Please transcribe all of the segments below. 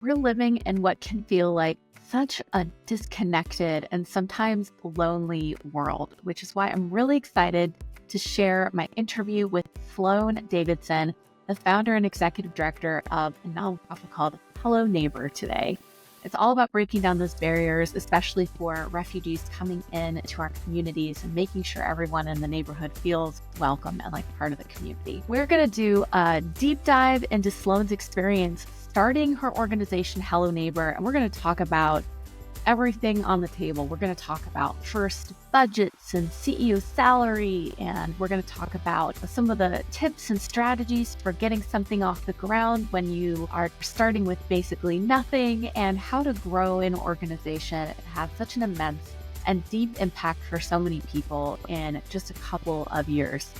We're living in what can feel like such a disconnected and sometimes lonely world, which is why I'm really excited to share my interview with Sloane Davidson, the founder and executive director of a nonprofit called Hello Neighbor today. It's all about breaking down those barriers, especially for refugees coming in to our communities and making sure everyone in the neighborhood feels welcome and like part of the community. We're going to do a deep dive into Sloane's experience starting her organization, Hello Neighbor, and we're going to talk about everything on the table. We're going to talk about first budgets and CEO salary, and we're going to talk about some of the tips and strategies for getting something off the ground when you are starting with basically nothing, and how to grow an organization and have such an immense and deep impact for so many people in just a couple of years,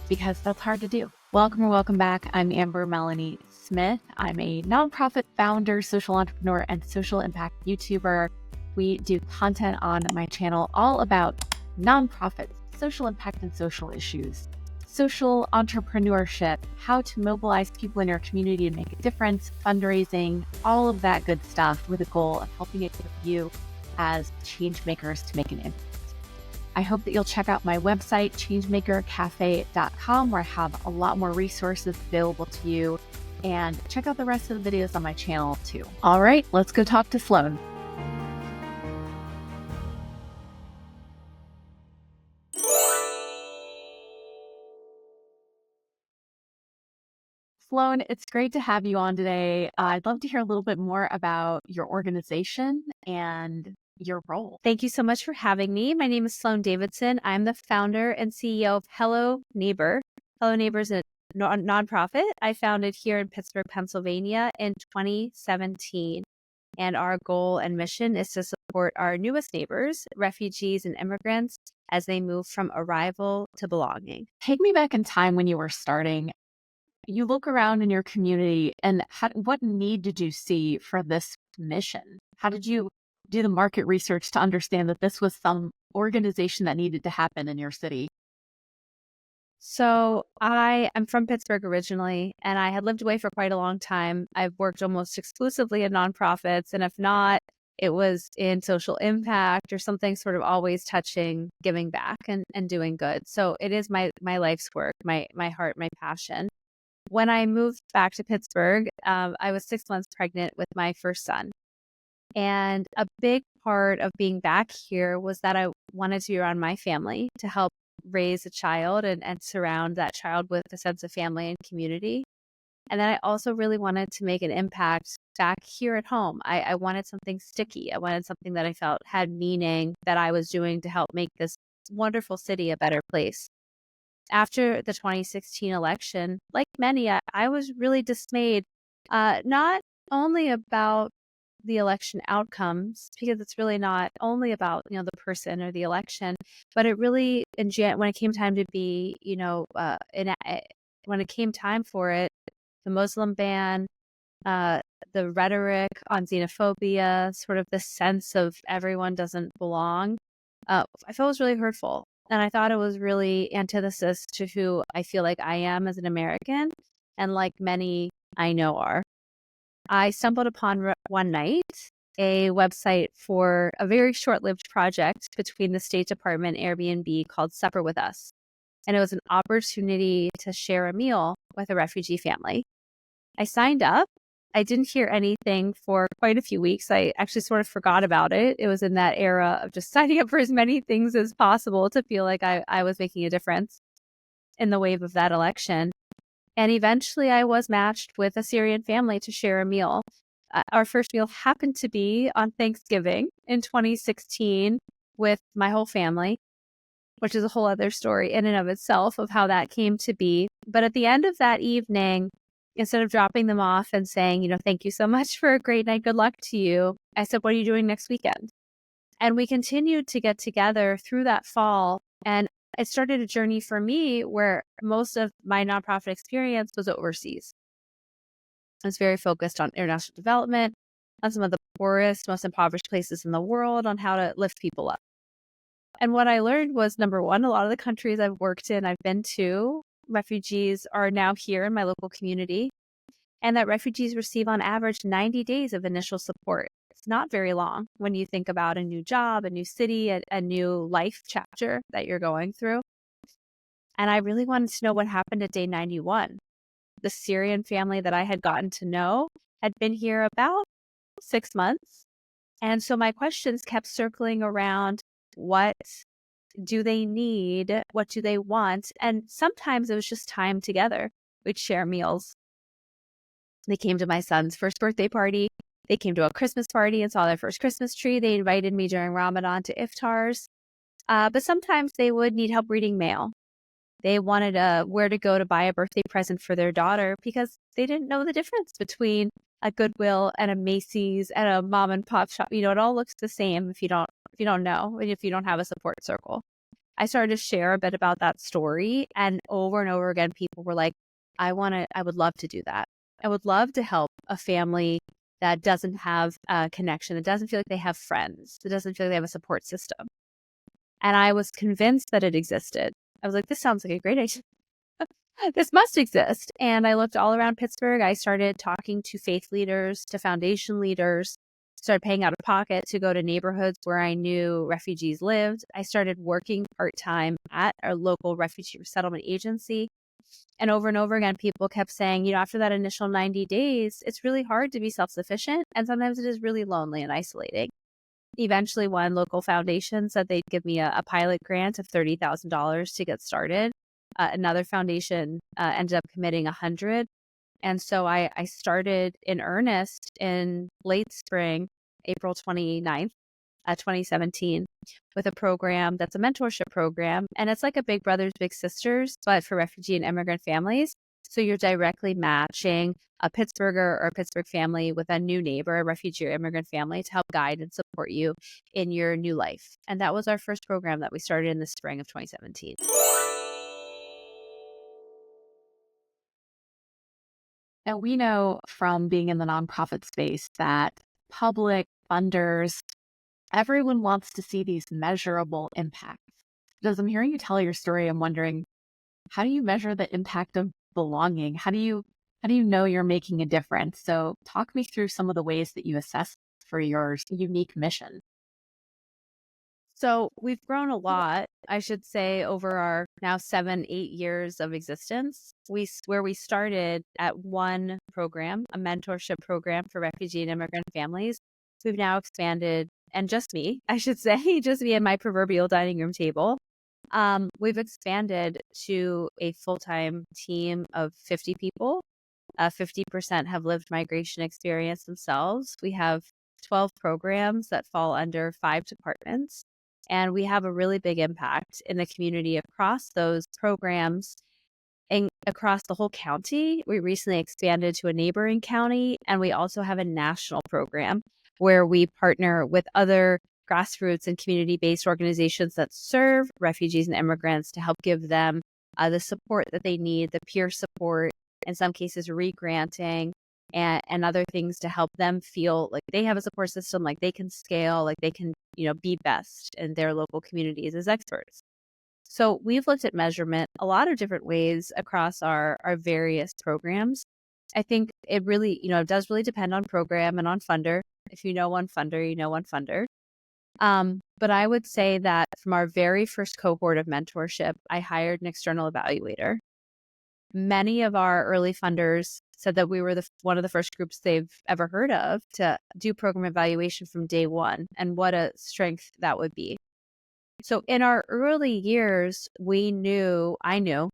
because that's hard to do. Welcome or welcome back. I'm Amber Melanie Smith. I'm a nonprofit founder, social entrepreneur, and social impact YouTuber. We do content on my channel all about nonprofits, social impact and social issues, social entrepreneurship, how to mobilize people in your community to make a difference, fundraising, all of that good stuff with the goal of helping equip you as change makers to make an impact. I hope that you'll check out my website, changemakercafe.com, where I have a lot more resources available to you, and check out the rest of the videos on my channel too. All right, let's go talk to Sloane. Sloane, it's great to have you on today. I'd love to hear a little bit more about your organization and your role. Thank you so much for having me. My name is Sloane Davidson. I'm the founder and CEO of Hello Neighbor. Hello Neighbor is a nonprofit I founded here in Pittsburgh, Pennsylvania in 2017. And our goal and mission is to support our newest neighbors, refugees and immigrants, as they move from arrival to belonging. Take me back in time when you were starting. You look around in your community, and what need did you see for this mission? How did you do the market research to understand that this was some organization that needed to happen in your city? So I am from Pittsburgh originally, and I had lived away for quite a long time. I've worked almost exclusively in nonprofits, and if not, it was in social impact or something sort of always touching giving back and doing good. So it is my life's work, my heart, my passion. When I moved back to Pittsburgh, I was 6 months pregnant with my first son. And a big part of being back here was that I wanted to be around my family to help raise a child and surround that child with a sense of family and community. And then I also really wanted to make an impact back here at home. I wanted something sticky. I wanted something that I felt had meaning that I was doing to help make this wonderful city a better place. After the 2016 election, like many, I was really dismayed, not only about the election outcomes, because it's really not only about, the person or the election, but it really, when it came time to be, when it came time for it, the Muslim ban, the rhetoric on xenophobia, sort of the sense of everyone doesn't belong, I felt was really hurtful. And I thought it was really antithesis to who I feel like I am as an American, and like many I know are. I stumbled upon one night a website for a very short-lived project between the State Department and Airbnb called Supper With Us. And it was an opportunity to share a meal with a refugee family. I signed up. I didn't hear anything for quite a few weeks. I actually sort of forgot about it. It was in that era of just signing up for as many things as possible to feel like I was making a difference in the wave of that election. And eventually I was matched with a Syrian family to share a meal. Our first meal happened to be on Thanksgiving in 2016 with my whole family, which is a whole other story in and of itself of how that came to be. But at the end of that evening, instead of dropping them off and saying, thank you so much for a great night, good luck to you, I said, what are you doing next weekend? And we continued to get together through that fall. And it started a journey for me where most of my nonprofit experience was overseas. I was very focused on international development, on some of the poorest, most impoverished places in the world, on how to lift people up. And what I learned was, number one, a lot of the countries I've worked in, I've been to, refugees are now here in my local community. and that refugees receive on average 90 days of initial support. It's not very long when you think about a new job, a new city, a new life chapter that you're going through. And I really wanted to know what happened at day 91. The Syrian family that I had gotten to know had been here about 6 months. And so my questions kept circling around, what do they need? What do they want? And sometimes it was just time together. We'd share meals. They came to my son's first birthday party. They came to a Christmas party and saw their first Christmas tree. They invited me during Ramadan to iftars. But sometimes they would need help reading mail. They wanted where to go to buy a birthday present for their daughter because they didn't know the difference between a Goodwill and a Macy's and a mom and pop shop. You know, it all looks the same if you don't know, and if you don't have a support circle. I started to share a bit about that story, and over again, people were like, I would love to do that. I would love to help a family that doesn't have a connection, that doesn't feel like they have friends, that doesn't feel like they have a support system. And I was convinced that it existed. I was like, this sounds like a great idea. This must exist. And I looked all around Pittsburgh. I started talking to faith leaders, to foundation leaders, started paying out of pocket to go to neighborhoods where I knew refugees lived. I started working part-time at our local refugee resettlement agency. And over again, people kept saying, you know, after that initial 90 days, it's really hard to be self-sufficient. And sometimes it is really lonely and isolating. Eventually, one local foundation said they'd give me a pilot grant of $30,000 to get started. Another foundation ended up committing $100,000. And so I started in earnest in late spring, April 29th, 2017, with a program that's a mentorship program. And it's like a Big Brothers, Big Sisters, but for refugee and immigrant families. So you're directly matching a Pittsburgher or a Pittsburgh family with a new neighbor, a refugee or immigrant family, to help guide and support you in your new life. And that was our first program that we started in the spring of 2017. Now, we know from being in the nonprofit space that public funders, everyone wants to see these measurable impacts. But as I'm hearing you tell your story, I'm wondering, how do you measure the impact of belonging? How do you know you're making a difference? So talk me through some of the ways that you assess for your unique mission. So we've grown a lot, I should say, over our now 7-8 years of existence. Where we started at one program, a mentorship program for refugee and immigrant families, we've now expanded, and just me, I should say, just me and my proverbial dining room table. We've expanded to a full-time team of 50 people. 50% have lived migration experience themselves. We have 12 programs that fall under 5 departments. And we have a really big impact in the community across those programs and across the whole county. We recently expanded to a neighboring county, and we also have a national program where we partner with other grassroots and community-based organizations that serve refugees and immigrants to help give them the support that they need, the peer support, in some cases re-granting, and other things to help them feel like they have a support system, like they can scale, like they can, be best in their local communities as experts. So we've looked at measurement a lot of different ways across our various programs. I think it really, does really depend on program and on funder. If you know one funder, you know one funder. But I would say that from our very first cohort of mentorship, I hired an external evaluator. Many of our early funders said that we were one of the first groups they've ever heard of to do program evaluation from day one, and what a strength that would be. So in our early years, I knew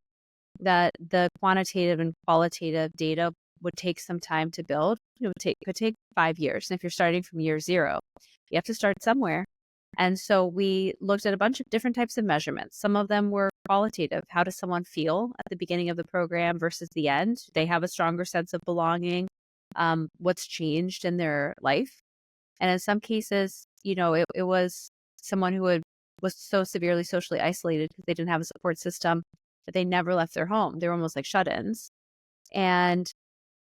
that the quantitative and qualitative data would take some time to build. It could take 5 years. And if you're starting from year 0, you have to start somewhere. And so we looked at a bunch of different types of measurements. Some of them were qualitative. How does someone feel at the beginning of the program versus the end? Do they have a stronger sense of belonging? What's changed in their life? And in some cases, it was someone who was so severely socially isolated because they didn't have a support system that they never left their home. They were almost like shut-ins. And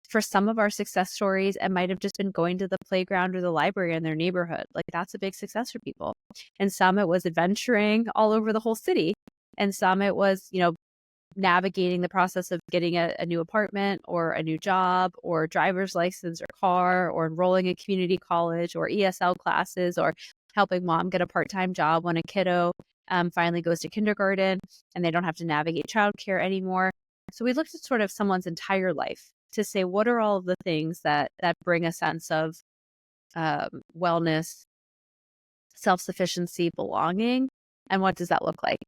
for some of our success stories, it might have just been going to the playground or the library in their neighborhood. Like, that's a big success for people. And some it was adventuring all over the whole city. And some it was, navigating the process of getting a new apartment or a new job or driver's license or car or enrolling in community college or ESL classes or helping mom get a part-time job when a kiddo finally goes to kindergarten and they don't have to navigate childcare anymore. So we looked at sort of someone's entire life to say, what are all of the things that bring a sense of wellness, self-sufficiency, belonging, and what does that look like?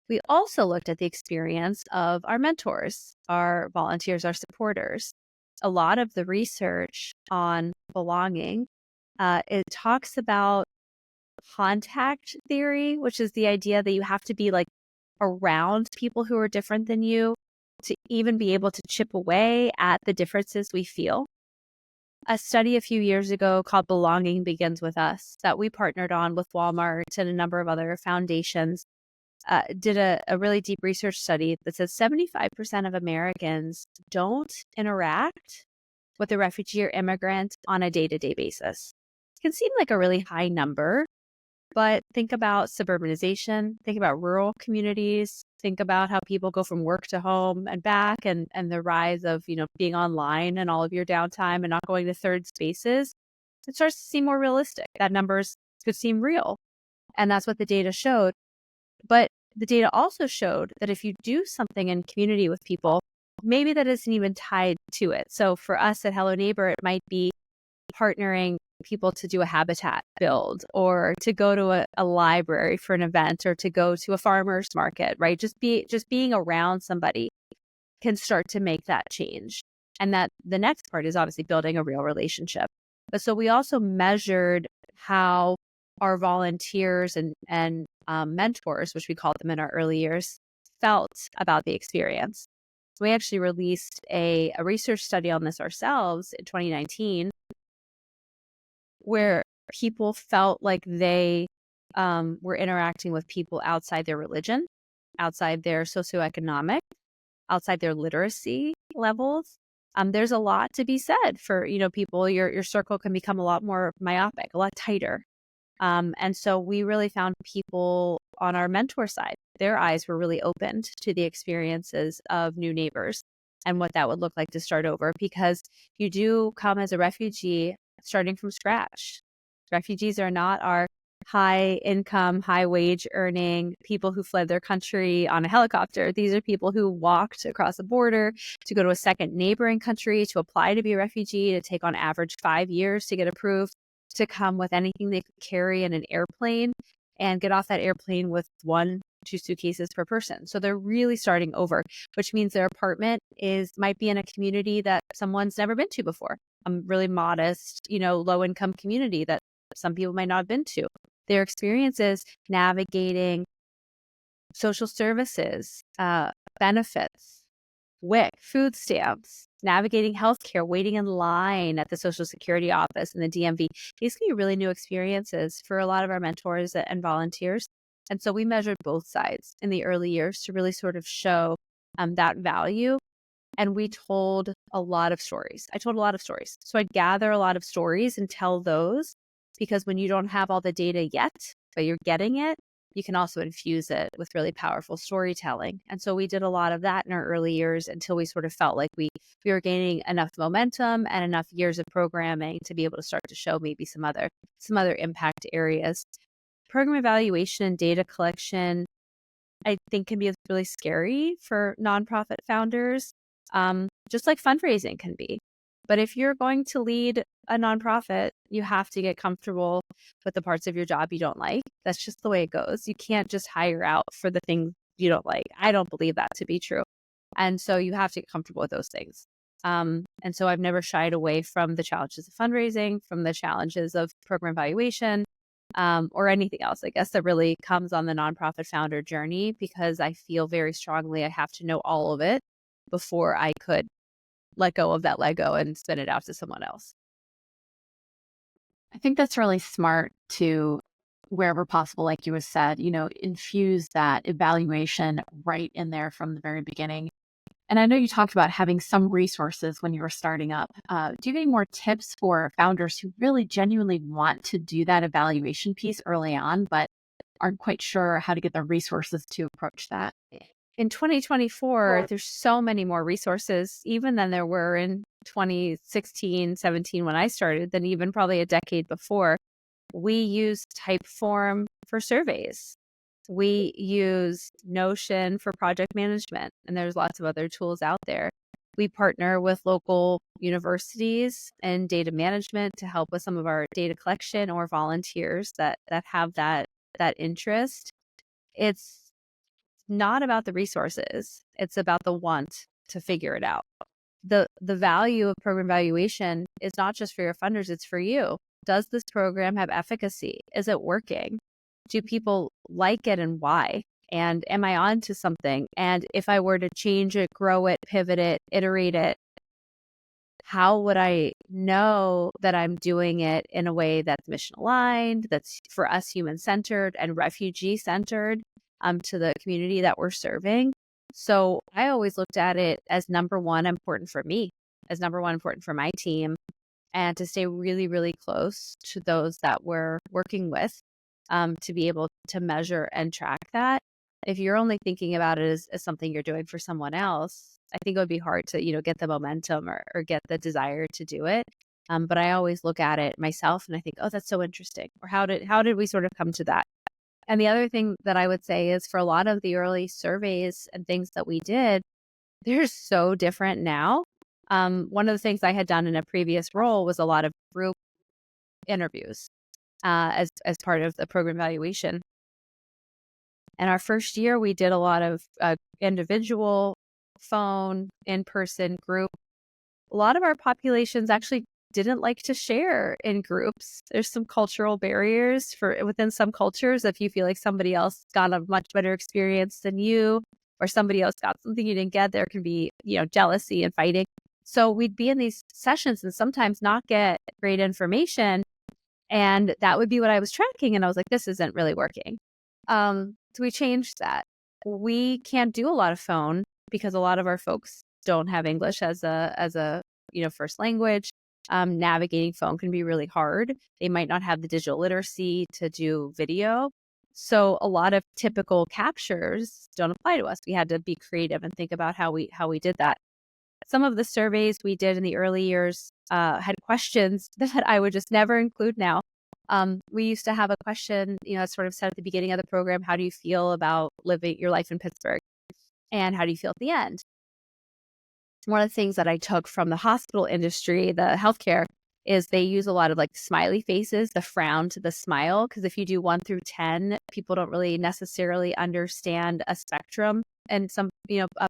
We also looked at the experience of our mentors, our volunteers, our supporters. A lot of the research on belonging, it talks about contact theory, which is the idea that you have to be like around people who are different than you to even be able to chip away at the differences we feel. A study a few years ago called Belonging Begins With Us that we partnered on with Walmart and a number of other foundations did a really deep research study that says 75% of Americans don't interact with a refugee or immigrant on a day-to-day basis. It can seem like a really high number, but think about suburbanization, think about rural communities, think about how people go from work to home and back and the rise of, being online and all of your downtime and not going to third spaces. It starts to seem more realistic. That numbers could seem real. And that's what the data showed. But the data also showed that if you do something in community with people, maybe that isn't even tied to it. So for us at Hello Neighbor, it might be partnering people to do a habitat build or to go to a library for an event or to go to a farmer's market, right? Just being around somebody can start to make that change. And that the next part is obviously building a real relationship. But so we also measured how our volunteers and mentors, which we called them in our early years, felt about the experience. We actually released a research study on this ourselves in 2019, where people felt like they were interacting with people outside their religion, outside their socioeconomic, outside their literacy levels. There's a lot to be said for, people, your circle can become a lot more myopic, a lot tighter. And so we really found people on our mentor side, their eyes were really opened to the experiences of new neighbors and what that would look like to start over, because you do come as a refugee starting from scratch. Refugees are not our high income, high wage earning people who fled their country on a helicopter. These are people who walked across the border to go to a second neighboring country to apply to be a refugee, to take on average 5 years to get approved, to come with anything they could carry in an airplane and get off that airplane with 1-2 suitcases per person. So they're really starting over, which means their apartment might be in a community that someone's never been to before. A really modest, low income community that some people might not have been to. Their experiences navigating social services, benefits, WIC, food stamps, navigating healthcare, waiting in line at the Social Security office and the DMV. These can be really new experiences for a lot of our mentors and volunteers. And so we measured both sides in the early years to really sort of show that value. And we told a lot of stories. I told a lot of stories. So I'd gather a lot of stories and tell those, because when you don't have all the data yet, but you're getting it, you can also infuse it with really powerful storytelling. And so we did a lot of that in our early years until we sort of felt like we were gaining enough momentum and enough years of programming to be able to start to show maybe some other impact areas. Program evaluation and data collection, I think, can be really scary for nonprofit founders, just like fundraising can be. But if you're going to lead a nonprofit, you have to get comfortable with the parts of your job you don't like. That's just the way it goes. You can't just hire out for the things you don't like. I don't believe that to be true. And so you have to get comfortable with those things. And so I've never shied away from the challenges of fundraising, from the challenges of program evaluation, or anything else, I guess, that really comes on the nonprofit founder journey, because I feel very strongly I have to know all of it before I could let go of that Lego and spin it out to someone else. I think that's really smart to, wherever possible, like you have said, infuse that evaluation right in there from the very beginning. And I know you talked about having some resources when you were starting up. Do you have any more tips for founders who really genuinely want to do that evaluation piece early on, but aren't quite sure how to get the resources to approach that? in 2024, there's so many more resources, even than there were in 2016, 17 when I started, than even probably a decade before. We use Typeform for surveys. We use Notion for project management, and there's lots of other tools out there. We partner with local universities and data management to help with some of our data collection, or volunteers that have that interest. It's not about the resources. It's about the want to figure it out. The value of program evaluation is not just for your funders, it's for you. Does this program have efficacy? Is it working? Do people like it, and why? And am I on to something? And if I were to change it, grow it, pivot it, iterate it, how would I know that I'm doing it in a way that's mission aligned, that's for us human centered and refugee centered, to the community that we're serving? So I always looked at it as number one important for me, as number one important for my team, and to stay really, really close to those that we're working with, to be able to measure and track that. If you're only thinking about it as something you're doing for someone else, I think it would be hard to, get the momentum, or get the desire to do it. But I always look at it myself and I think, oh, that's so interesting. Or how did we sort of come to that? And the other thing that I would say is, for a lot of the early surveys and things that we did, they're so different now. One of the things I had done in a previous role was a lot of group interviews, as part of the program evaluation. And our first year, we did a lot of individual, phone, in-person, group. A lot of our populations actually didn't like to share in groups. There's some cultural barriers within some cultures. If you feel like somebody else got a much better experience than you, or somebody else got something you didn't get, there can be, jealousy and fighting. So we'd be in these sessions and sometimes not get great information. And that would be what I was tracking. And I was like, this isn't really working. So we changed that. We can't do a lot of phone because a lot of our folks don't have English as a first language. Navigating phone can be really hard. They might not have the digital literacy to do video. So a lot of typical captures don't apply to us. We had to be creative and think about how we did that. Some of the surveys we did in the early years had questions that I would just never include now. We used to have a question, sort of said at the beginning of the program, how do you feel about living your life in Pittsburgh? And how do you feel at the end? One of the things that I took from the hospital industry, the healthcare, is they use a lot of like smiley faces, the frown to the smile. Because if you do 1 through 10, people don't really necessarily understand a spectrum in some,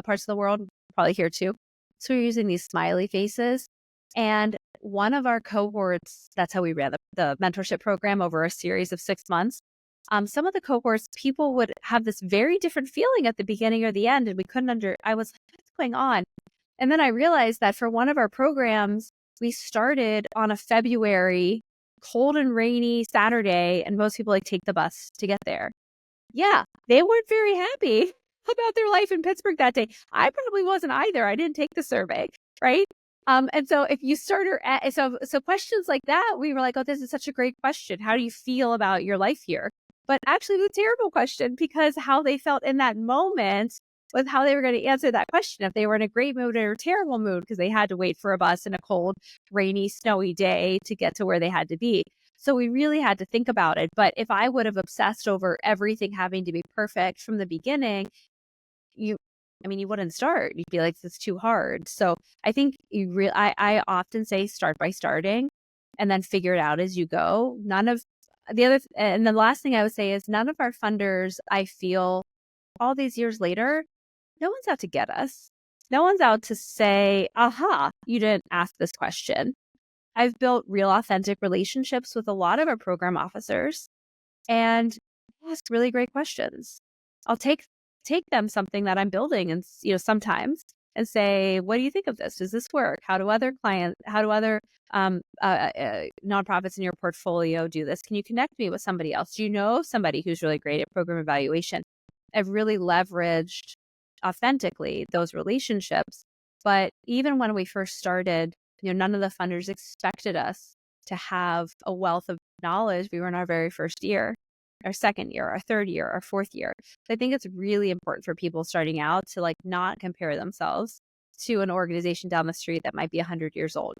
parts of the world, probably here too. So we're using these smiley faces. And one of our cohorts, that's how we ran the mentorship program over a series of 6 months. Some of the cohorts, people would have this very different feeling at the beginning or the end. And I was like, what's going on? And then I realized that for one of our programs, we started on a February cold and rainy Saturday, and most people take the bus to get there. Yeah, they weren't very happy about their life in Pittsburgh that day. I probably wasn't either. I didn't take the survey, right? And so if you so questions like that, we were like, oh, this is such a great question. How do you feel about your life here? But actually, it was a terrible question, because how they felt in that moment with how they were going to answer that question, if they were in a great mood or a terrible mood because they had to wait for a bus in a cold, rainy, snowy day to get to where they had to be. So we really had to think about it. But if I would have obsessed over everything having to be perfect from the beginning, you wouldn't start. You'd be like, it's too hard. So I think I often say start by starting and then figure it out as you go. And the last thing I would say is, none of our funders, I feel, all these years later, no one's out to get us. No one's out to say, aha, you didn't ask this question. I've built real authentic relationships with a lot of our program officers and ask really great questions. I'll take them something that I'm building and, sometimes, and say, what do you think of this? Does this work? How do other nonprofits in your portfolio do this? Can you connect me with somebody else? Do you know somebody who's really great at program evaluation? I've really leveraged authentically those relationships. But even when we first started, none of the funders expected us to have a wealth of knowledge. We were in our very first year. our second year, our third year, our fourth year. So I think it's really important for people starting out to like not compare themselves to an organization down the street that might be 100 years old.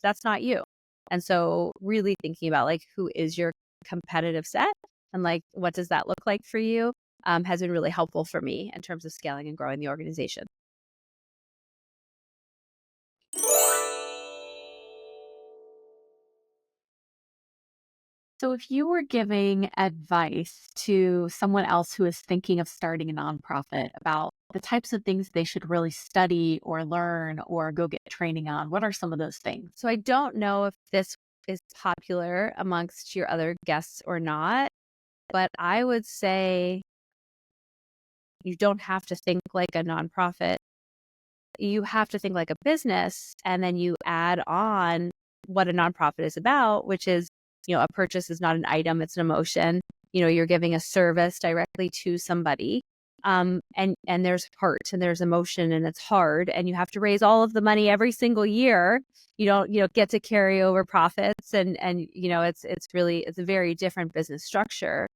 That's not you. And so really thinking about like, who is your competitive set and like, what does that look like for you, has been really helpful for me in terms of scaling and growing the organization. So, if you were giving advice to someone else who is thinking of starting a nonprofit about the types of things they should really study or learn or go get training on, what are some of those things? So I don't know if this is popular amongst your other guests or not, but I would say you don't have to think like a nonprofit. You have to think like a business, and then you add on what a nonprofit is about, which is, a purchase is not an item, it's an emotion. You're giving a service directly to somebody. And there's heart and there's emotion and it's hard, and you have to raise all of the money every single year. You don't, get to carry over profits, and it's a very different business structure.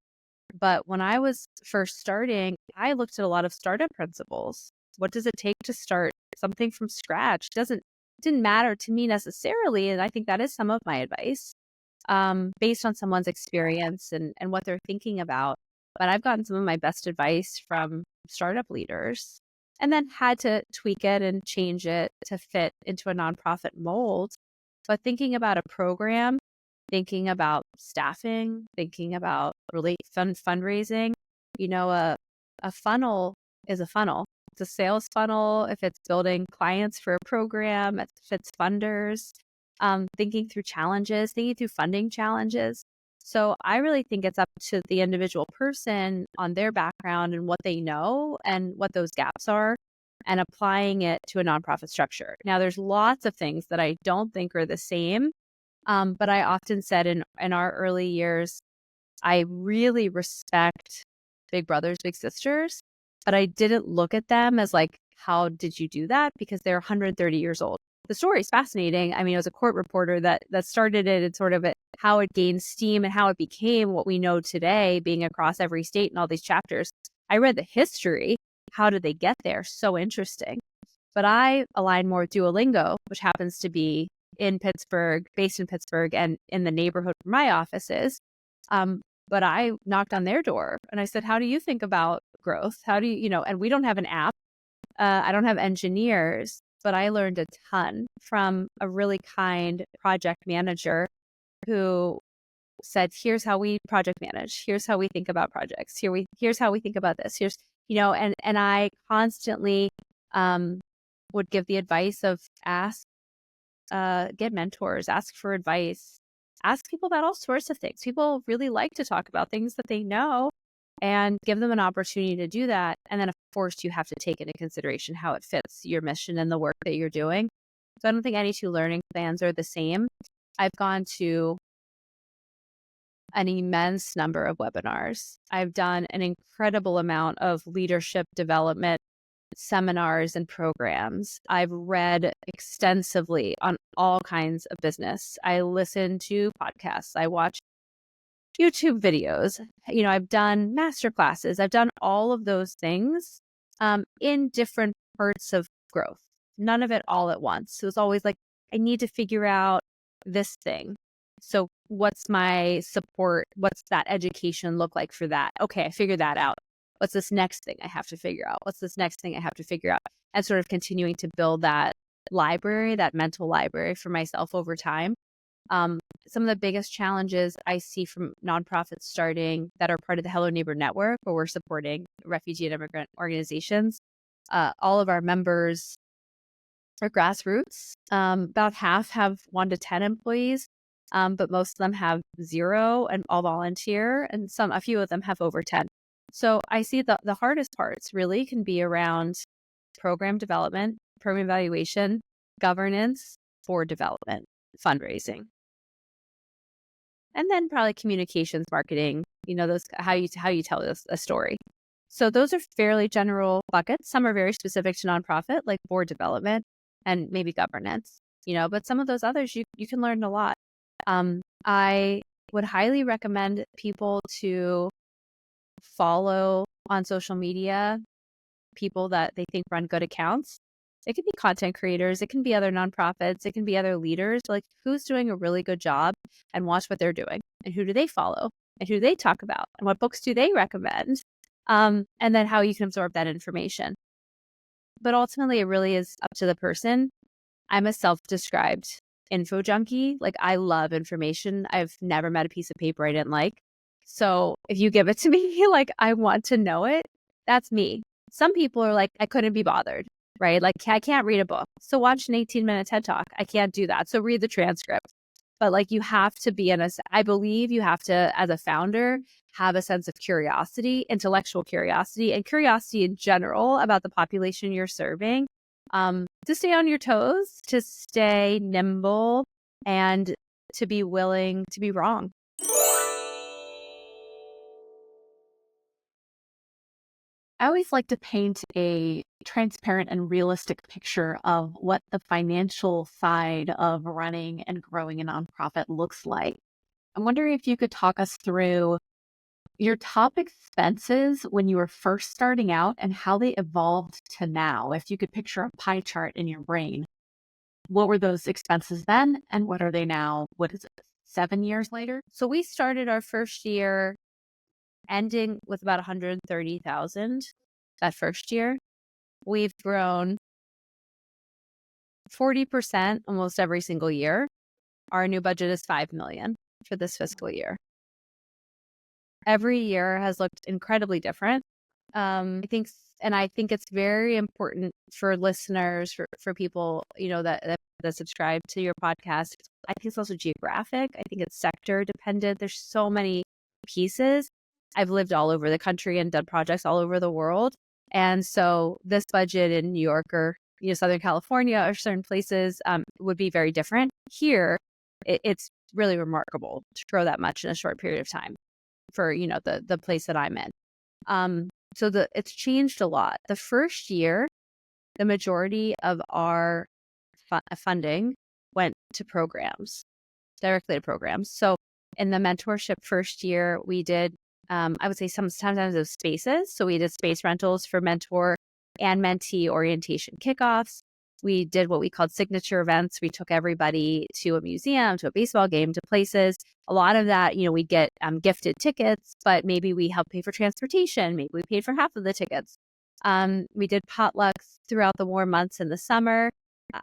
But when I was first starting, I looked at a lot of startup principles. What does it take to start something from scratch? Didn't matter to me necessarily. And I think that is some of my advice, based on someone's experience and what they're thinking about. But I've gotten some of my best advice from startup leaders and then had to tweak it and change it to fit into a nonprofit mold. But thinking about a program, thinking about staffing, thinking about really fundraising, a funnel is a funnel. It's a sales funnel. If it's building clients for a program, if it's funders, thinking through challenges, thinking through funding challenges. So I really think it's up to the individual person on their background and what they know and what those gaps are, and applying it to a nonprofit structure. Now, there's lots of things that I don't think are the same, but I often said in our early years, I really respect big brothers, big sisters, but I didn't look at them as like, how did you do that? Because they're 130 years old. The story is fascinating. I mean, I was a court reporter that started it and sort of how it gained steam and how it became what we know today, being across every state and all these chapters. I read the history. How did they get there? So interesting. But I align more with Duolingo, which happens to be in Pittsburgh, based in Pittsburgh and in the neighborhood where my office is. But I knocked on their door and I said, how do you think about growth? How do you, and we don't have an app. I don't have engineers, but I learned a ton from a really kind project manager who said, here's how we project manage. Here's how we think about projects. Here's how we think about this. And I constantly would give the advice of get mentors, ask for advice, ask people about all sorts of things. People really like to talk about things that they know, and give them an opportunity to do that. And then, of course, you have to take into consideration how it fits your mission and the work that you're doing. So I don't think any two learning plans are the same. I've gone to an immense number of webinars. I've done an incredible amount of leadership development seminars and programs. I've read extensively on all kinds of business. I listen to podcasts. I watch YouTube videos. I've done master classes. I've done all of those things in different parts of growth, none of it all at once. So it's always like, I need to figure out this thing. So what's my support? What's that education look like for that? Okay, I figured that out. What's this next thing I have to figure out? What's this next thing I have to figure out? And sort of continuing to build that library, that mental library for myself over time. Some of the biggest challenges I see from nonprofits starting that are part of the Hello Neighbor Network, where we're supporting refugee and immigrant organizations. All of our members are grassroots. About half have 1 to 10 employees, but most of them have 0 and all volunteer, and a few of them have over 10. So I see the hardest parts really can be around program development, program evaluation, governance, board development, fundraising. And then probably communications, marketing, those how you tell a story. So those are fairly general buckets. Some are very specific to nonprofit, like board development and maybe governance, but some of those others you can learn a lot. I would highly recommend people to follow on social media people that they think run good accounts. It can be content creators, it can be other nonprofits, it can be other leaders. Like, who's doing a really good job, and watch what they're doing, and who do they follow, and who do they talk about, and what books do they recommend, and then how you can absorb that information. But ultimately, it really is up to the person. I'm a self-described info junkie. Like, I love information. I've never met a piece of paper I didn't like. So if you give it to me, like, I want to know it. That's me. Some people are like, I couldn't be bothered, right? Like, I can't read a book. So watch an 18-minute TED Talk. I can't do that. So read the transcript. But like, you have to be I believe you have to, as a founder, have a sense of curiosity, intellectual curiosity, and curiosity in general about the population you're serving, to stay on your toes, to stay nimble, and to be willing to be wrong. I always like to paint a transparent and realistic picture of what the financial side of running and growing a nonprofit looks like. I'm wondering if you could talk us through your top expenses when you were first starting out and how they evolved to now. If you could picture a pie chart in your brain, what were those expenses then and what are they now? What is it, 7 years later? So we started our first year ending with about 130,000 that first year. We've grown 40% almost every single year. Our new budget is 5 million for this fiscal year. Every year has looked incredibly different. I think it's very important for listeners, for people, that subscribe to your podcast. I think it's also geographic. I think it's sector dependent. There's so many pieces. I've lived all over the country and done projects all over the world. And so this budget in New York or Southern California or certain places would be very different. Here, it's really remarkable to grow that much in a short period of time for the place that I'm in. So it's changed a lot. The first year, the majority of our funding went to programs, directly to programs. So in the mentorship first year, we did, I would say sometimes it was spaces. So we did space rentals for mentor and mentee orientation kickoffs. We did what we called signature events. We took everybody to a museum, to a baseball game, to places. A lot of that, we'd get gifted tickets, but maybe we helped pay for transportation. Maybe we paid for half of the tickets. We did potlucks throughout the warm months in the summer.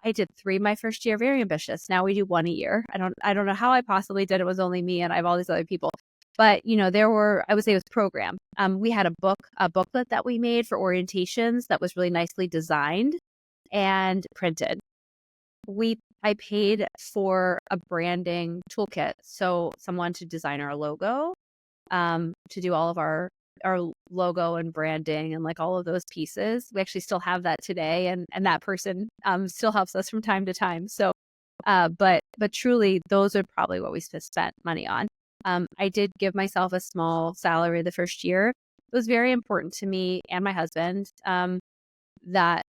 I did 3 my first year, very ambitious. Now we do 1 a year. I don't know how I possibly did. It was only me and I have all these other people. But, there were, I would say it was program. We had a booklet that we made for orientations that was really nicely designed and printed. I paid for a branding toolkit. So someone to design our logo, to do all of our logo and branding and like all of those pieces. We actually still have that today. And that person still helps us from time to time. So, but truly those are probably what we spent money on. I did give myself a small salary the first year. It was very important to me and my husband that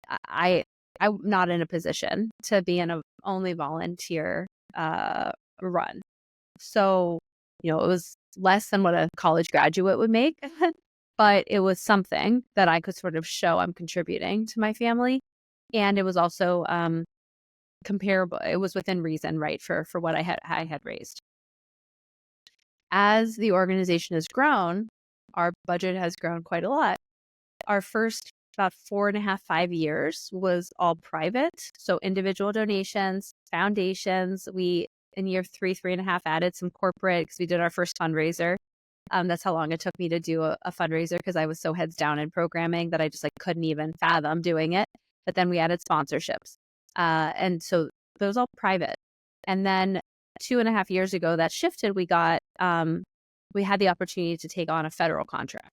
I'm not in a position to be in a only volunteer run. So, it was less than what a college graduate would make, but it was something that I could sort of show I'm contributing to my family. And it was also comparable. It was within reason, right, for what I had raised. As the organization has grown, our budget has grown quite a lot. Our first about 4.5, 5 years was all private. So individual donations, foundations. We, in year 3.5, added some corporate because we did our first fundraiser. That's how long it took me to do a fundraiser because I was so heads down in programming that I just couldn't even fathom doing it. But then we added sponsorships. And so it was all private. And then 2.5 years ago, that shifted. We had the opportunity to take on a federal contract.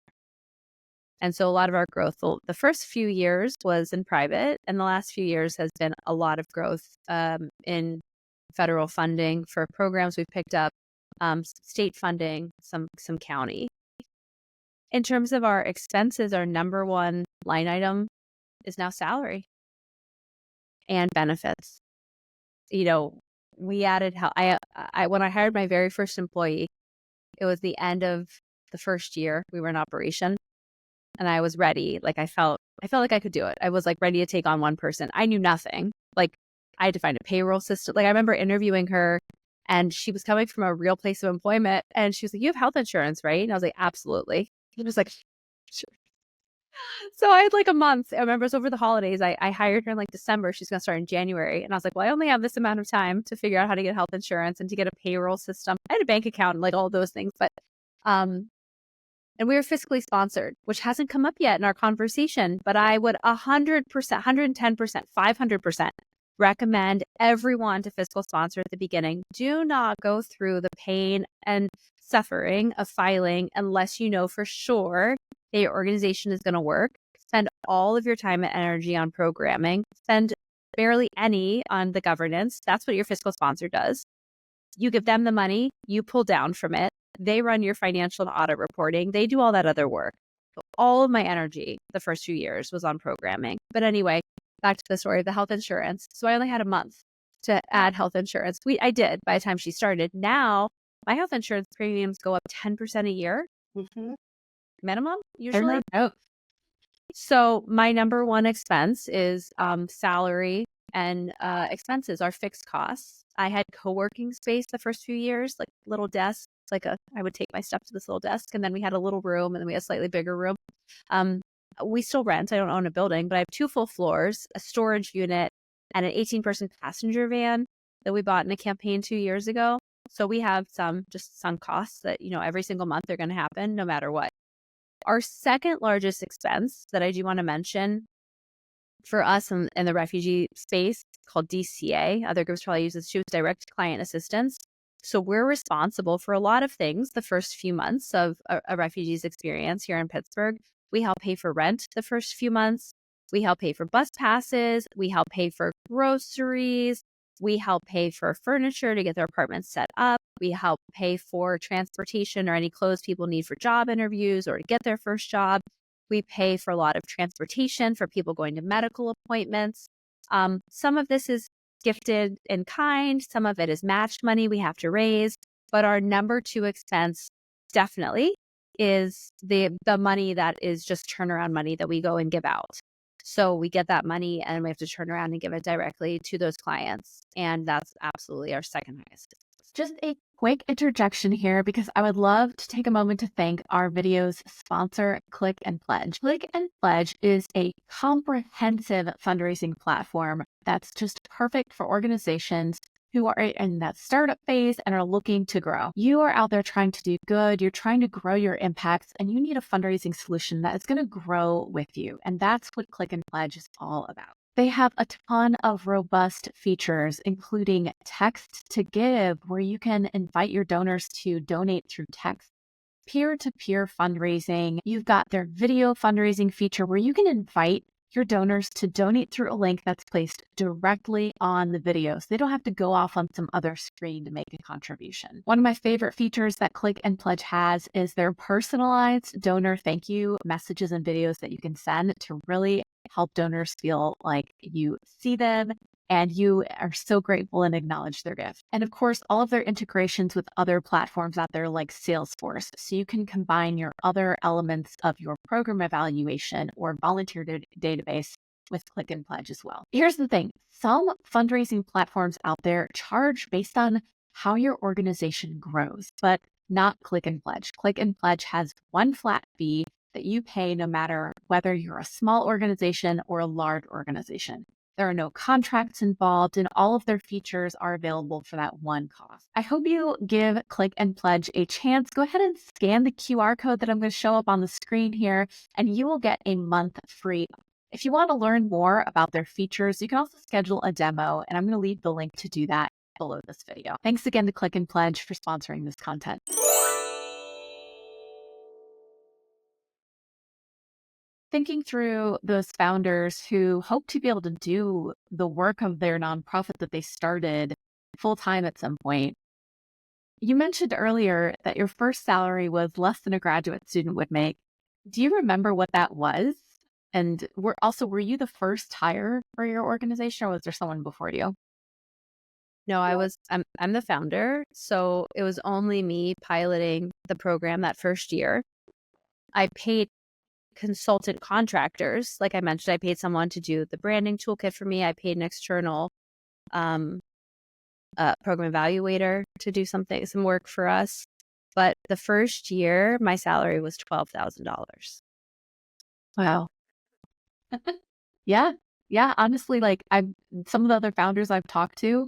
And so a lot of our growth, the first few years was in private, and the last few years has been a lot of growth in federal funding for programs we've picked up, state funding, some county. In terms of our expenses, our number one line item is now salary and benefits. We added when I hired my very first employee, it was the end of the first year we were in operation, and I was ready. Like I felt like I could do it. I was like ready to take on one person. I knew nothing. Like I had to find a payroll system. Like I remember interviewing her, and she was coming from a real place of employment, and she was like, "You have health insurance, right?" And I was like, "Absolutely." He was like, "Sure." So I had like a month. I remember it was over the holidays. I hired her in like December. She's going to start in January. And I was like, well, I only have this amount of time to figure out how to get health insurance and to get a payroll system. I had a bank account and like all those things. But, and we were fiscally sponsored, which hasn't come up yet in our conversation. But I would 100%, 110%, 500% recommend everyone to fiscal sponsor at the beginning. Do not go through the pain and suffering of filing unless you know for sure that your organization is going to work. Spend all of your time and energy on programming. Spend barely any on the governance. That's what your fiscal sponsor does. You give them the money, you pull down from it. They run your financial and audit reporting. They do all that other work. So all of my energy the first few years was on programming. But anyway, back to the story of the health insurance. So I only had a month to add health insurance. I did by the time she started. Now my health insurance premiums go up 10% a year. Minimum, usually. So my number one expense is salary and expenses are fixed costs. I had co-working space the first few years, like little desks. Like I would take my stuff to this little desk, and then we had a little room, and then we had a slightly bigger room. We still rent. I don't own a building, but I have 2 full floors, a storage unit, and an 18-person passenger van that we bought in a campaign 2 years ago. So we have some sunk costs that, every single month they're going to happen no matter what. Our second largest expense that I do want to mention for us in the refugee space called DCA, other groups probably use this too, direct client assistance. So we're responsible for a lot of things the first few months of a refugee's experience here in Pittsburgh. We help pay for rent the first few months. We help pay for bus passes. We help pay for groceries. We help pay for furniture to get their apartments set up. We help pay for transportation or any clothes people need for job interviews or to get their first job. We pay for a lot of transportation for people going to medical appointments. Some of this is gifted in kind. Some of it is matched money we have to raise. But our number 2 expense definitely is the money that is just turnaround money that we go and give out. So we get that money and we have to turn around and give it directly to those clients. And that's absolutely our second highest. Just a quick interjection here, because I would love to take a moment to thank our video's sponsor, Click and Pledge. Click and Pledge is a comprehensive fundraising platform that's just perfect for organizations who are in that startup phase and are looking to grow. You are out there trying to do good, you're trying to grow your impacts, and you need a fundraising solution that is going to grow with you. And that's what Click and Pledge is all about. They have a ton of robust features, including text to give, where you can invite your donors to donate through text, peer-to-peer fundraising. You've got their video fundraising feature where you can invite your donors to donate through a link that's placed directly on the video, so they don't have to go off on some other screen to make a contribution. One of my favorite features that Click and Pledge has is their personalized donor thank you messages and videos that you can send to really help donors feel like you see them and you are so grateful and acknowledge their gift. And of course, all of their integrations with other platforms out there like Salesforce, so you can combine your other elements of your program evaluation or volunteer database with Click and Pledge as well. Here's the thing. Some fundraising platforms out there charge based on how your organization grows, but not Click and Pledge. Click and Pledge has one flat fee that you pay no matter whether you're a small organization or a large organization. There are no contracts involved, and all of their features are available for that one cost. I hope you give Click and Pledge a chance. Go ahead and scan the QR code that I'm going to show up on the screen here, and you will get a month free. If you want to learn more about their features, you can also schedule a demo, and I'm going to leave the link to do that below this video. Thanks again to Click and Pledge for sponsoring this content. Thinking through those founders who hope to be able to do the work of their nonprofit that they started full-time at some point. You mentioned earlier that your first salary was less than a graduate student would make. Do you remember what that was? And were you the first hire for your organization, or was there someone before you? No, I'm the founder. So it was only me piloting the program that first year. I paid consultant contractors. Like I mentioned, I paid someone to do the branding toolkit for me. I paid an external um, program evaluator to do some work for us. But the first year, my salary was $12,000. Wow. Yeah. Yeah. Honestly, like some of the other founders I've talked to,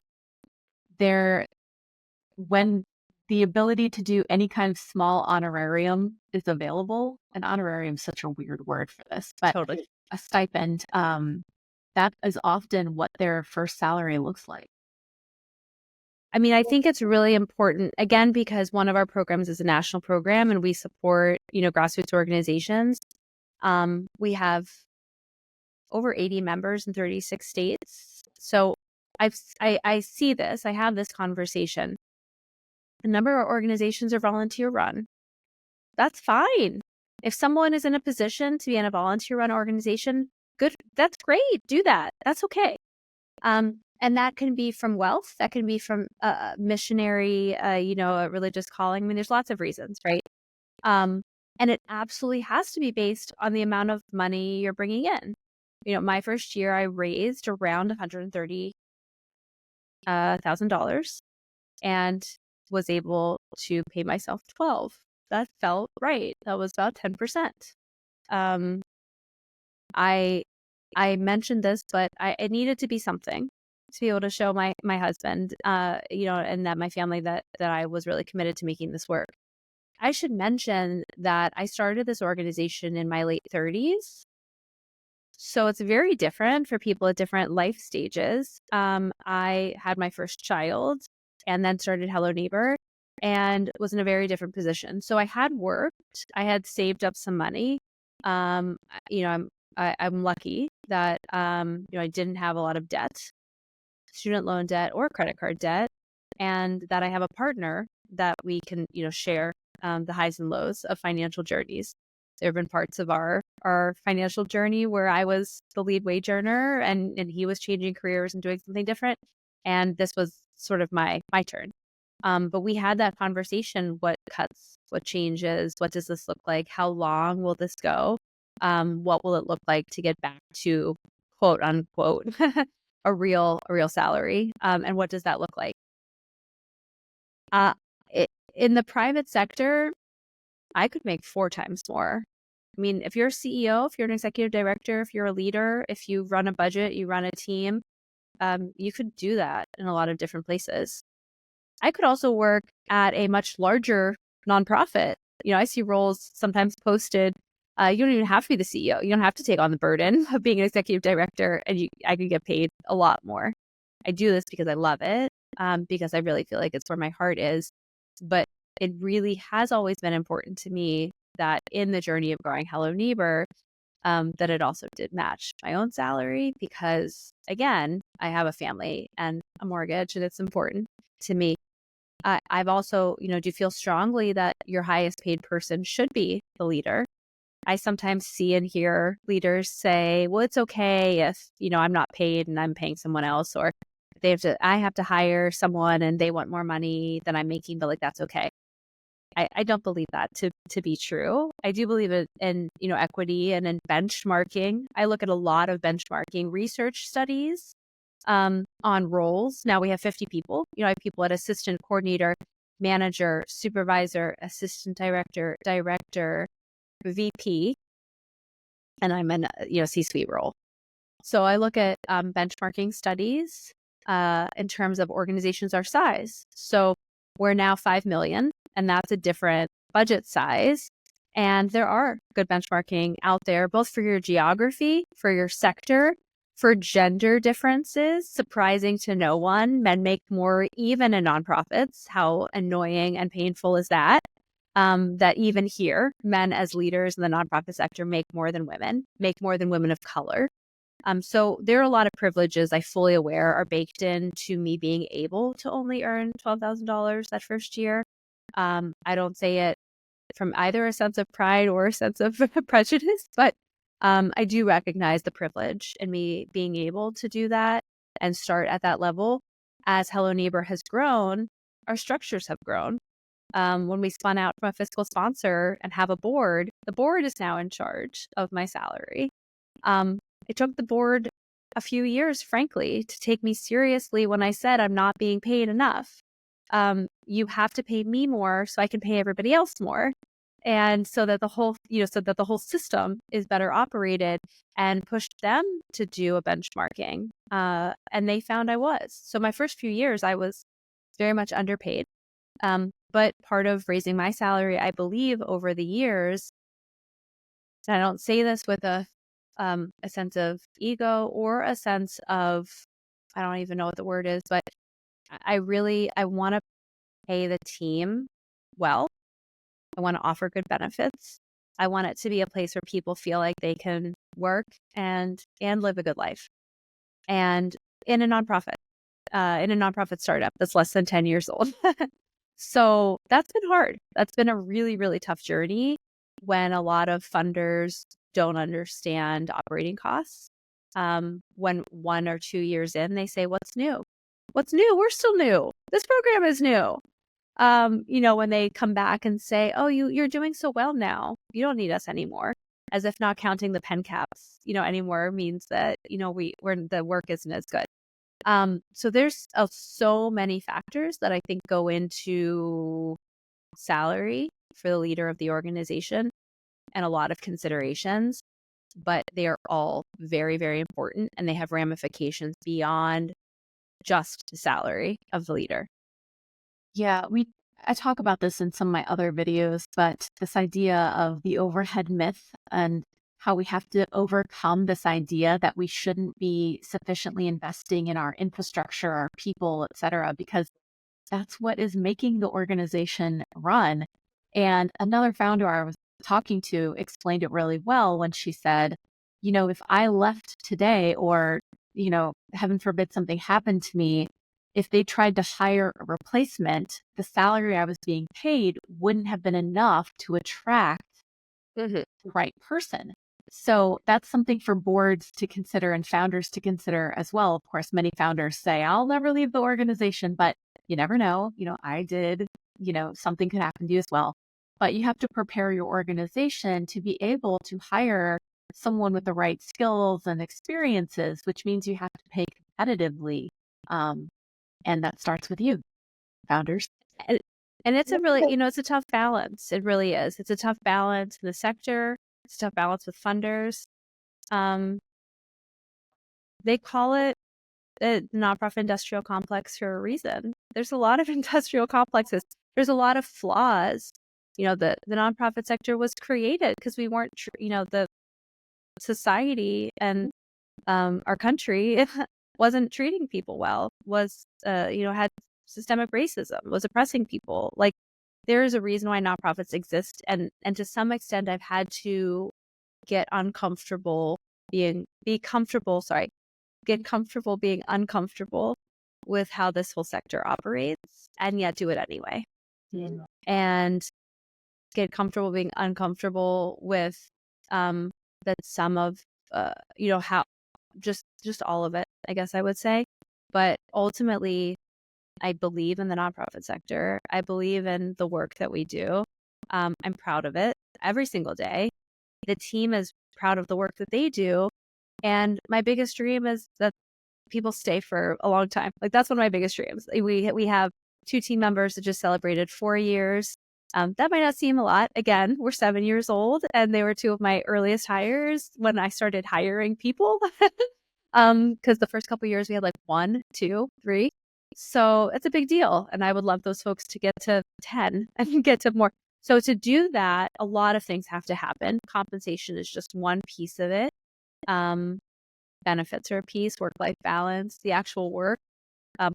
they're when the ability to do any kind of small honorarium is available, an honorarium is such a weird word for this, but Totally. a stipend, that is often what their first salary looks like. I mean, I think it's really important, again, because one of our programs is a national program and we support, grassroots organizations. We have over 80 members in 36 states. So I see this, I have this conversation. A number of organizations are volunteer run. That's fine. If someone is in a position to be in a volunteer run organization, good, that's great. Do that. That's okay. And that can be from wealth. That can be from missionary, a religious calling. I mean, there's lots of reasons, right? And it absolutely has to be based on the amount of money you're bringing in. My first year, I raised around $130,000 and was able to pay myself 12. That felt right. That was about 10%. Um, I mentioned this, but it needed to be something to be able to show my husband, and that my family that I was really committed to making this work. I should mention that I started this organization in my late 30s. So it's very different for people at different life stages. I had my first child and then started Hello Neighbor and was in a very different position. So I had worked, I had saved up some money. I'm lucky that I didn't have a lot of debt, student loan debt or credit card debt, and that I have a partner that we can share the highs and lows of financial journeys. There have been parts of our financial journey where I was the lead wage earner and he was changing careers and doing something different. And this was sort of my turn. But we had that conversation: what cuts, what changes, what does this look like? How long will this go? What will it look like to get back to quote unquote a real salary? And what does that look like? In the private sector, I could make 4 times more. I mean, if you're a CEO, if you're an executive director, if you're a leader, if you run a budget, you run a team, you could do that in a lot of different places. I could also work at a much larger nonprofit. I see roles sometimes posted. You don't even have to be the CEO. You don't have to take on the burden of being an executive director, and I could get paid a lot more. I do this because I love it, because I really feel like it's where my heart is. But it really has always been important to me that in the journey of growing Hello Neighbor, that it also did match my own salary because, again, I have a family and a mortgage, and it's important to me. I've also, do feel strongly that your highest paid person should be the leader. I sometimes see and hear leaders say, well, it's okay if, I'm not paid and I'm paying someone else, or I have to hire someone and they want more money than I'm making, but like, that's okay. I don't believe that to be true. I do believe in equity and in benchmarking. I look at a lot of benchmarking research studies on roles. Now we have 50 people. I have people at assistant, coordinator, manager, supervisor, assistant director, VP, and I'm in C-suite role. So I look at benchmarking studies in terms of organizations our size. So we're now 5 million, and that's a different budget size. And there are good benchmarking out there, both for your geography, for your sector, for gender differences. Surprising to no one, men make more even in nonprofits. How annoying and painful is that? That even here, men as leaders in the nonprofit sector make more than women of color. So there are a lot of privileges I fully aware are baked into me being able to only earn $12,000 that first year. I don't say it from either a sense of pride or a sense of prejudice, but I do recognize the privilege in me being able to do that and start at that level. as Hello Neighbor has grown, our structures have grown. When we spun out from a fiscal sponsor and have a board, the board is now in charge of my salary. It took the board a few years, frankly, to take me seriously when I said I'm not being paid enough. You have to pay me more so I can pay everybody else more. And so that the whole system is better operated, and pushed them to do a benchmarking. And they found I was. So my first few years, I was very much underpaid. But part of raising my salary, I believe, over the years, and I don't say this with a sense of ego or a sense of, I don't even know what the word is, but I want to pay the team well. I want to offer good benefits. I want it to be a place where people feel like they can work and live a good life. And in a nonprofit startup that's less than 10 years old. So that's been hard. That's been a really, really tough journey when a lot of funders don't understand operating costs. When 1 or 2 years in, they say, "What's new? What's new? We're still new. This program is new." When they come back and say, "Oh, you're doing so well now. You don't need us anymore." As if not counting the pen caps, anymore means that, the work isn't as good. So there's so many factors that I think go into salary for the leader of the organization, and a lot of considerations, but they are all very, very important, and they have ramifications beyond just the salary of the leader. Yeah, I talk about this in some of my other videos, but this idea of the overhead myth and how we have to overcome this idea that we shouldn't be sufficiently investing in our infrastructure, our people, et cetera, because that's what is making the organization run. And another founder I was talking to explained it really well when she said, if I left today or, heaven forbid something happened to me, if they tried to hire a replacement, the salary I was being paid wouldn't have been enough to attract the right person. So that's something for boards to consider and founders to consider as well. Of course, many founders say, I'll never leave the organization, but you never know. I did, something could happen to you as well. But you have to prepare your organization to be able to hire someone with the right skills and experiences, which means you have to pay competitively. And that starts with you, founders. And it's a really, it's a tough balance. It really is. It's a tough balance in the sector. It's a tough balance with funders. They call it a nonprofit industrial complex for a reason. There's a lot of industrial complexes. There's a lot of flaws. The nonprofit sector was created because we weren't, the society and our country wasn't treating people well, had systemic racism, was oppressing people. Like, there is a reason why nonprofits exist. And to some extent, I've had to get comfortable being uncomfortable with how this whole sector operates, and yet do it anyway. Yeah. And get comfortable being uncomfortable with that some of how just all of it, I guess I would say. But ultimately, I believe in the nonprofit sector. I believe in the work that we do. I'm proud of it every single day. The team is proud of the work that they do. And my biggest dream is that people stay for a long time. Like, that's one of my biggest dreams. We have 2 team members that just celebrated 4 years. That might not seem a lot. Again, we're 7 years old, and they were 2 of my earliest hires when I started hiring people. Because the first couple of years we had like 1, 2, 3. So it's a big deal. And I would love those folks to get to 10 and get to more. So to do that, a lot of things have to happen. Compensation is just one piece of it. Benefits are a piece, work-life balance, the actual work,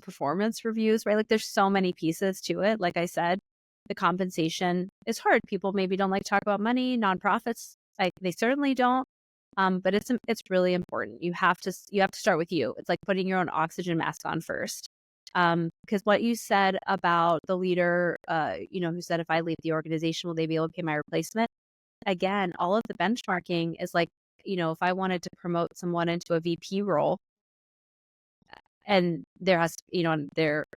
performance reviews, right? Like, there's so many pieces to it. Like I said, the compensation is hard. People maybe don't like to talk about money. Nonprofits, they certainly don't. But it's really important. You have to start with you. It's like putting your own oxygen mask on first. Because what you said about the leader, who said, if I leave the organization, will they be able to pay my replacement? Again, all of the benchmarking is like, if I wanted to promote someone into a VP role, And there has,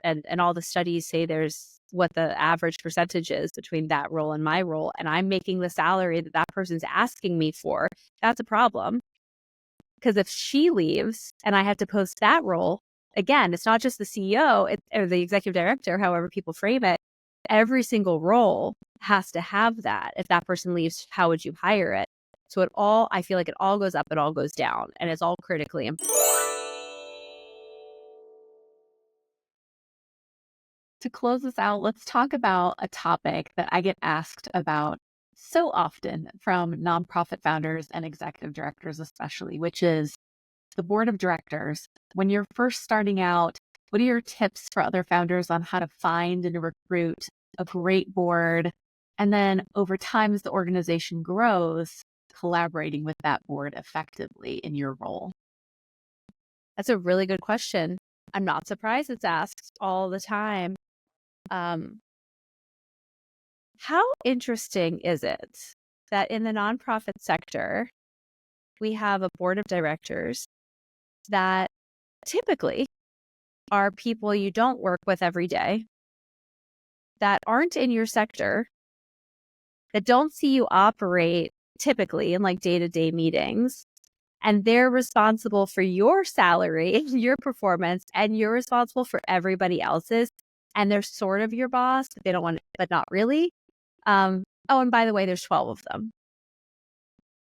and all the studies say there's what the average percentage is between that role and my role. And I'm making the salary that that person's asking me for. That's a problem. Because if she leaves and I have to post that role, again, it's not just the CEO or the executive director, however people frame it. Every single role has to have that. If that person leaves, how would you hire it? So I feel like it all goes up, it all goes down, and it's all critically important. To close this out, let's talk about a topic that I get asked about so often from nonprofit founders and executive directors, especially, which is the board of directors. When you're first starting out, what are your tips for other founders on how to find and recruit a great board? And then over time, as the organization grows, collaborating with that board effectively in your role? That's a really good question. I'm not surprised it's asked all the time. How interesting is it that in the nonprofit sector, we have a board of directors that typically are people you don't work with every day, that aren't in your sector, that don't see you operate typically in like day-to-day meetings, and they're responsible for your salary, your performance, and you're responsible for everybody else's, and they're sort of your boss, but they don't want, but not really. Oh, and by the way, there's 12 of them,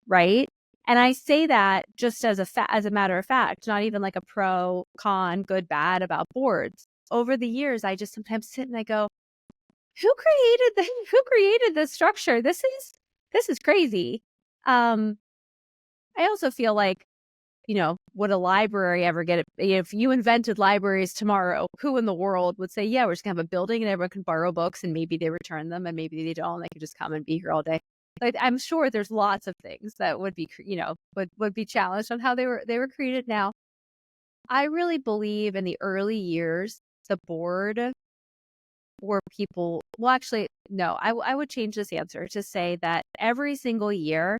right? And I say that just as a matter of fact, not even like a pro, con, good, bad about boards. Over the years, I just sometimes sit and I go, who created this structure? This is crazy. I also feel like, would a library ever get it? If you invented libraries tomorrow, who in the world would say, yeah, we're just gonna have a building and everyone can borrow books and maybe they return them and maybe they don't, they can just come and be here all day. Like, I'm sure there's lots of things that would be, would be challenged on how they were created. Now, I really believe in the early years, the board were people, well, actually, no, I would change this answer to say that every single year,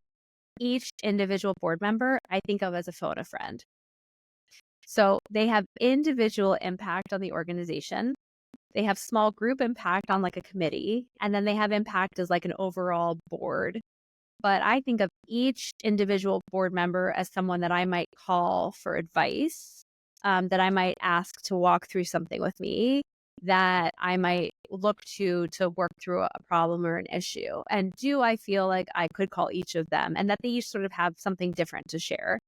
each individual board member, I think of as a phone a friend. So they have individual impact on the organization. They have small group impact on like a committee, and then they have impact as like an overall board. But I think of each individual board member as someone that I might call for advice, that I might ask to walk through something with me, that I might look to work through a problem or an issue. And do I feel like I could call each of them, and that they each sort of have something different to share?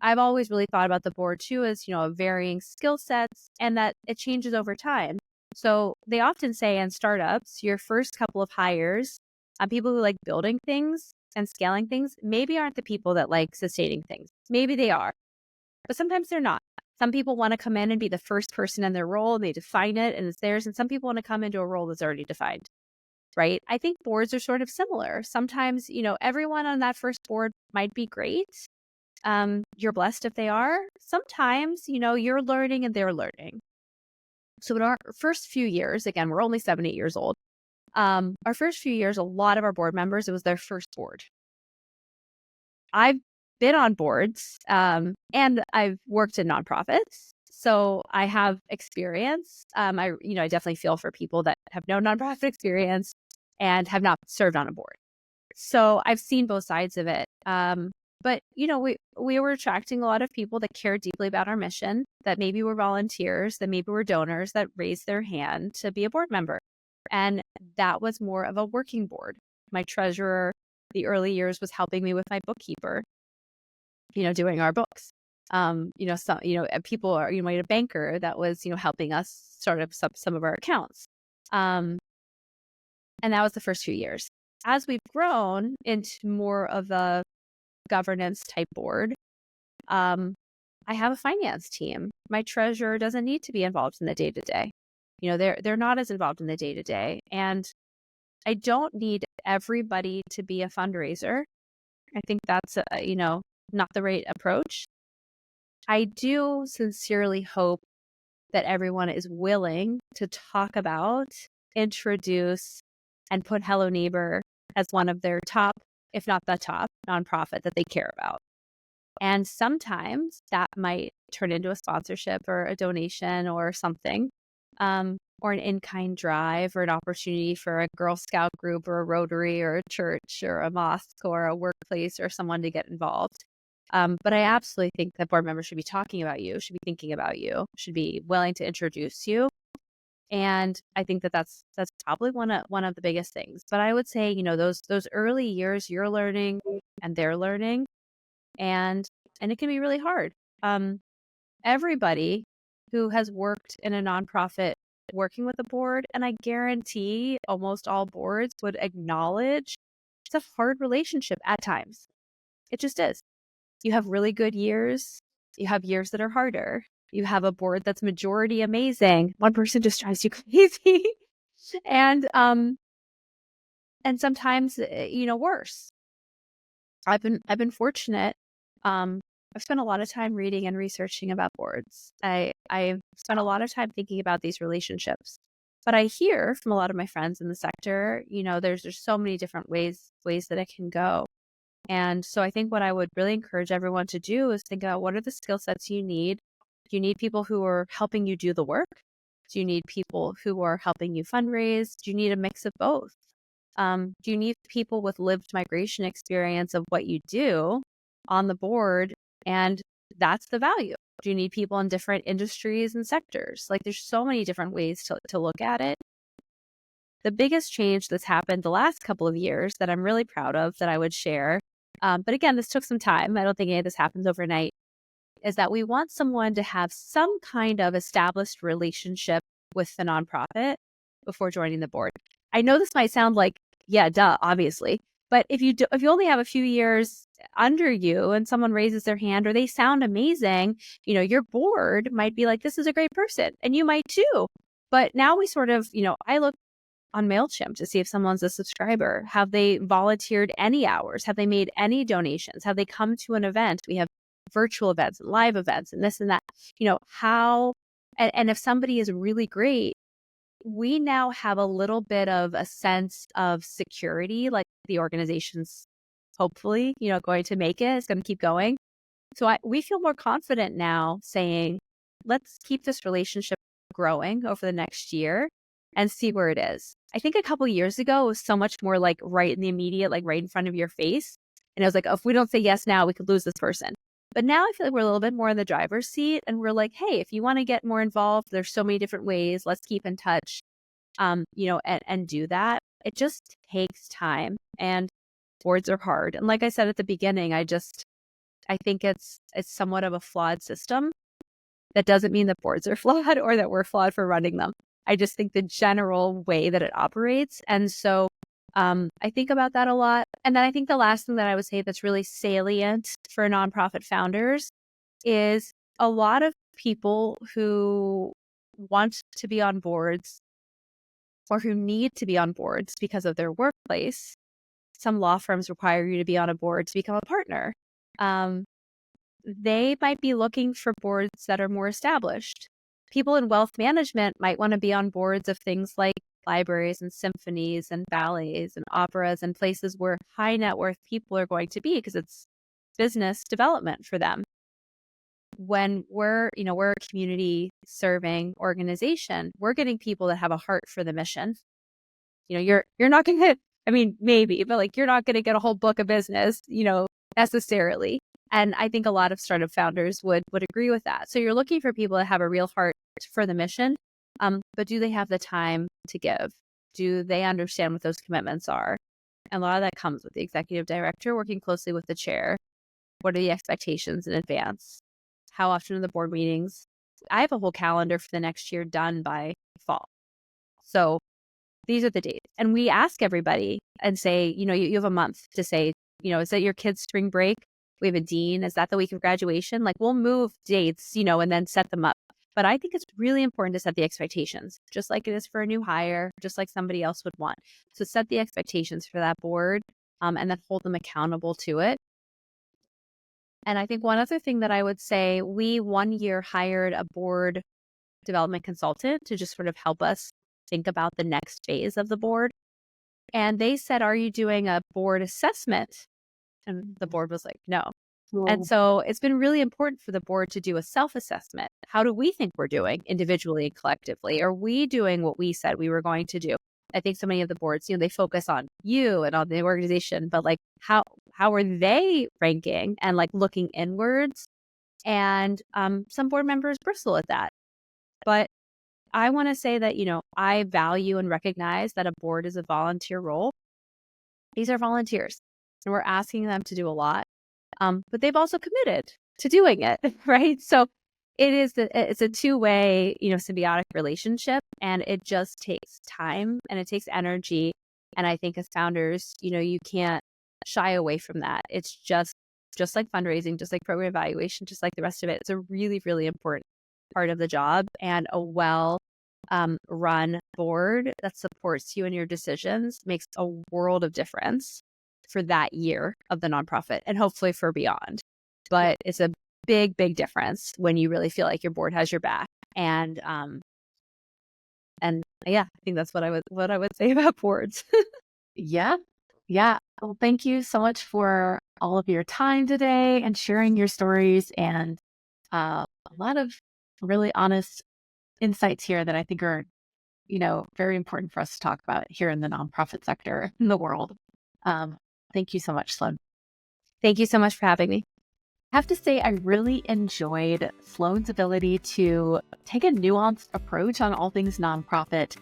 I've always really thought about the board too as, varying skill sets, and that it changes over time. So they often say in startups, your first couple of hires, people who like building things and scaling things, maybe aren't the people that like sustaining things. Maybe they are, but sometimes they're not. Some people want to come in and be the first person in their role and they define it and it's theirs. And some people want to come into a role that's already defined, right? I think boards are sort of similar. Sometimes, everyone on that first board might be great. You're blessed if they are. Sometimes, you're learning and they're learning. So in our first few years, again, we're only 7, 8 years old. Our first few years, a lot of our board members, it was their first board. I've been on boards, and I've worked in nonprofits, so I have experience. I definitely feel for people that have no nonprofit experience and have not served on a board. So I've seen both sides of it. But we were attracting a lot of people that cared deeply about our mission, that maybe were volunteers, that maybe were donors, that raised their hand to be a board member. And that was more of a working board. My treasurer, the early years, was helping me with my bookkeeper, doing our books. People are, we had a banker that was, helping us start up some of our accounts. And that was the first few years. As we've grown into more of a governance type board, I have a finance team. My treasurer doesn't need to be involved in the day-to-day. They're not as involved in the day-to-day. And I don't need everybody to be a fundraiser. I think that's, not the right approach. I do sincerely hope that everyone is willing to talk about, introduce, and put Hello Neighbor as one of their top, if not the top, nonprofit that they care about. And sometimes that might turn into a sponsorship or a donation or something, or an in-kind drive or an opportunity for a Girl Scout group or a Rotary or a church or a mosque or a workplace or someone to get involved. But I absolutely think that board members should be talking about you, should be thinking about you, should be willing to introduce you. And I think that that's probably one of the biggest things. But I would say, those early years you're learning and they're learning, and it can be really hard. Everybody who has worked in a nonprofit working with a board, and I guarantee almost all boards would acknowledge it's a hard relationship at times. It just is. You have really good years. You have years that are harder. You have a board that's majority amazing. One person just drives you crazy. and sometimes, worse. I've been fortunate. I've spent a lot of time reading and researching about boards. I've spent a lot of time thinking about these relationships. But I hear from a lot of my friends in the sector, there's so many different ways that it can go. And so I think what I would really encourage everyone to do is think about, what are the skill sets you need? Do you need people who are helping you do the work? Do you need people who are helping you fundraise? Do you need a mix of both? Do you need people with lived migration experience of what you do on the board? And that's the value. Do you need people in different industries and sectors? Like, there's so many different ways to look at it. The biggest change that's happened the last couple of years that I'm really proud of, that I would share, but again, this took some time. I don't think any of this happens overnight, is that we want someone to have some kind of established relationship with the nonprofit before joining the board. I know this might sound like, yeah, duh, obviously. But if you only have a few years under you and someone raises their hand or they sound amazing, your board might be like, this is a great person. And you might too. But now we sort of, I look on MailChimp to see if someone's a subscriber. Have they volunteered any hours? Have they made any donations? Have they come to an event? We have virtual events and live events and this and that. And if somebody is really great, we now have a little bit of a sense of security, like the organization's hopefully, going to make it. It's going to keep going. So we feel more confident now saying, let's keep this relationship growing over the next year and see where it is. I think a couple of years ago, it was so much more like right in the immediate, like right in front of your face. And I was like, oh, if we don't say yes now, we could lose this person. But now I feel like we're a little bit more in the driver's seat and we're like, hey, if you want to get more involved, there's so many different ways. Let's keep in touch, and do that. It just takes time, and boards are hard. And like I said at the beginning, I think it's somewhat of a flawed system. That doesn't mean that boards are flawed or that we're flawed for running them. I just think the general way that it operates. And so I think about that a lot. And then I think the last thing that I would say that's really salient for nonprofit founders is a lot of people who want to be on boards or who need to be on boards because of their workplace. Some law firms require you to be on a board to become a partner. They might be looking for boards that are more established. People in wealth management might want to be on boards of things like libraries and symphonies and ballets and operas and places where high net worth people are going to be because it's business development for them. When we're a community serving organization, we're getting people that have a heart for the mission. You're not going to, I mean, maybe, but like, you're not going to get a whole book of business, necessarily. And I think a lot of startup founders would agree with that. So you're looking for people that have a real heart for the mission, but do they have the time to give? Do they understand what those commitments are? And a lot of that comes with the executive director working closely with the chair. What are the expectations in advance? How often are the board meetings? I have a whole calendar for the next year done by fall. So these are the dates. And we ask everybody and say, you have a month to say, is that your kid's spring break? We have a dean. Is that the week of graduation? Like, we'll move dates, and then set them up. But I think it's really important to set the expectations, just like it is for a new hire, just like somebody else would want. So set the expectations for that board, and then hold them accountable to it. And I think one other thing that I would say, we 1 year hired a board development consultant to just sort of help us think about the next phase of the board. And they said, are you doing a board assessment? And the board was like, no. And so it's been really important for the board to do a self-assessment. How do we think we're doing individually and collectively? Are we doing what we said we were going to do? I think so many of the boards, they focus on you and on the organization, but like how are they ranking and like looking inwards? And some board members bristle at that. But I want to say that, I value and recognize that a board is a volunteer role. These are volunteers and we're asking them to do a lot. But they've also committed to doing it, right? So it's a two-way, symbiotic relationship, and it just takes time and it takes energy. And I think as founders, you can't shy away from that. It's just like fundraising, just like program evaluation, just like the rest of it. It's a really, really important part of the job, and a run board that supports you in your decisions makes a world of difference for that year of the nonprofit and hopefully for beyond. But it's a big, big difference when you really feel like your board has your back. And yeah, I think that's what I would say about boards. Yeah. Yeah. Well, thank you so much for all of your time today and sharing your stories, and a lot of really honest insights here that I think are, very important for us to talk about here in the nonprofit sector in the world. Thank you so much, Sloane. Thank you so much for having me. I have to say, I really enjoyed Sloane's ability to take a nuanced approach on all things nonprofit.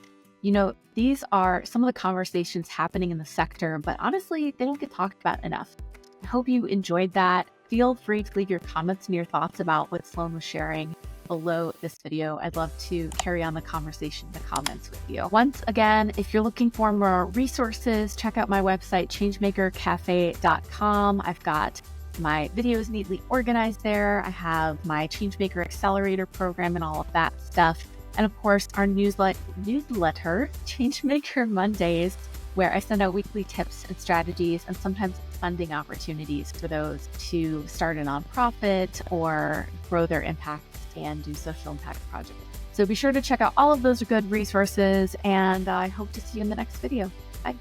These are some of the conversations happening in the sector, but honestly, they don't get talked about enough. I hope you enjoyed that. Feel free to leave your comments and your thoughts about what Sloane was sharing below this video. I'd love to carry on the conversation in the comments with you. Once again, if you're looking for more resources, check out my website, changemakercafe.com. I've got my videos neatly organized there. I have my Changemaker Accelerator program and all of that stuff. And of course, our newsletter, Changemaker Mondays, where I send out weekly tips and strategies and sometimes funding opportunities for those to start a nonprofit or grow their impact and do social impact projects. So be sure to check out all of those good resources, and I hope to see you in the next video. Bye.